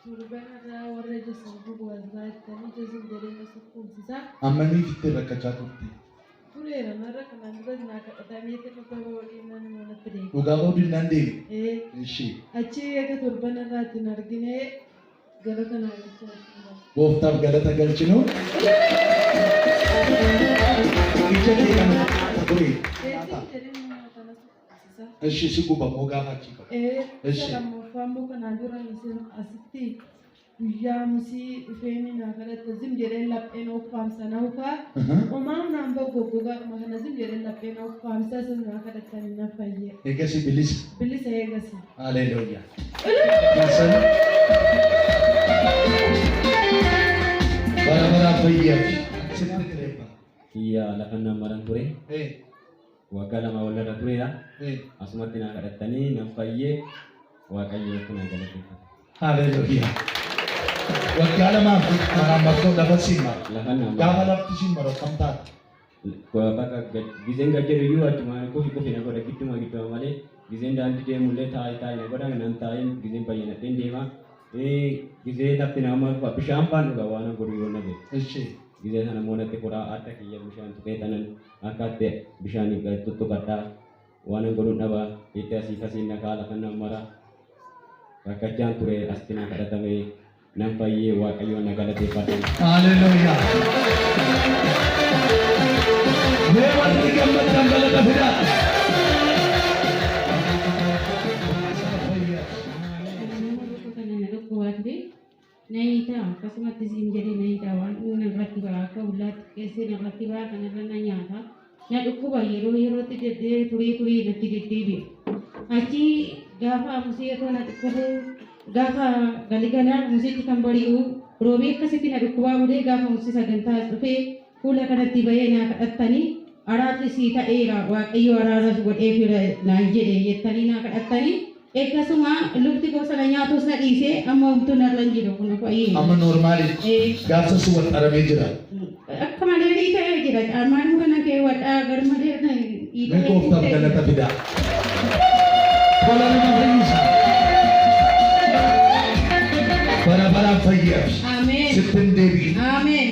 Turbana warra jasadu wazzaatanii jasin jedhee sukkuumsisa. Ammanii fittee rakkachaa turte. Tureera narra kanaan dura naa kadhatamee dhugaa waliin nama fide. Dhugaa bahuudin naan deeme. Ishee. Achi eega torban irraatti hin argine galata naa galchaa. Gooftaaf galata galchinu. Ija deemaa ture. Ishee si guba moo gaafachi qaba. Ishee lammaffaan kanaan dura asitti guyyaa musii dhufeeni naa kadhatte zim jedhee lapheen offaamsa na uffaa. Omaan naan goggogaa kana zim jedhee lapheen offaamsa sun naa kadhattanii na fayyee. Eegasi bilisa. Bilisa eegasi. Haleluuyaa. Bara fayyaaf. Sitti kireeffa. Iya lafa namaran ture. Waggaa lama walirra tureera. Asumatti naa kadhattanii nan fayyee Waaqayyo kun galateeffata. Haleluuyaa. Waggaa lamaaf kanaan bakkoo lafa simma. Lafa nama. Gaafa lafti simma rokkam taate. Bakka gizeen gajjaru iyyuu achumaan kofi na godha gidduma malee gizeen daandii deemullee taa'ee na godha nan taa'ee gizeen bayyinadheen deema. Gizee lafti nama bishaan faan dhugaa waan godhu yoo na beeku. Gizee sana moonatti fuudhaa adda kiyya bishaan tuqee tanan akka ta'e bishaan tuttuqadhaa waan godhuun dhabaa itti asii kasiin nagaa lafa namara rakkachaan ture asti na kadhatamee nan fayyee Waaqayyoon na galateeffadha. Haleluuyaa. Mee wanti gammadan galata fidaa. Naita akkasumatti siin jedhee naita waan irratti ba'a akka ullaatti keessee irratti ba'a kanarra na nyaata na dhukkuba yerootti turii natti deddeebi'a. Achi gaafa musee irra na dhukkubu gaafa galigalaa museetti kan bari'u roobee akkasitti na dhukkubaa bulee gaafa musee sagantaa dhufee fuula kanatti bahee na kadhattanii araarri sii ta'eera Waaqayyo araaras godheefira naan jedhe jettanii na kadhattanii. Ekkasuma lukti gosa nyaatos na dhiisee amma homtuu narra hin jiru kun fayyee. Amma normaali. Gaafsa si wal qaramee jira. Akka malee dhiitee jira. Armaan kana kee wadhaa gar malee dhiitee. Mee gooftaaf galata fidaa. Kola nama fayyisa. Bara baraan fayyaaf. Ameen. Sittin deebi'i. Ameen.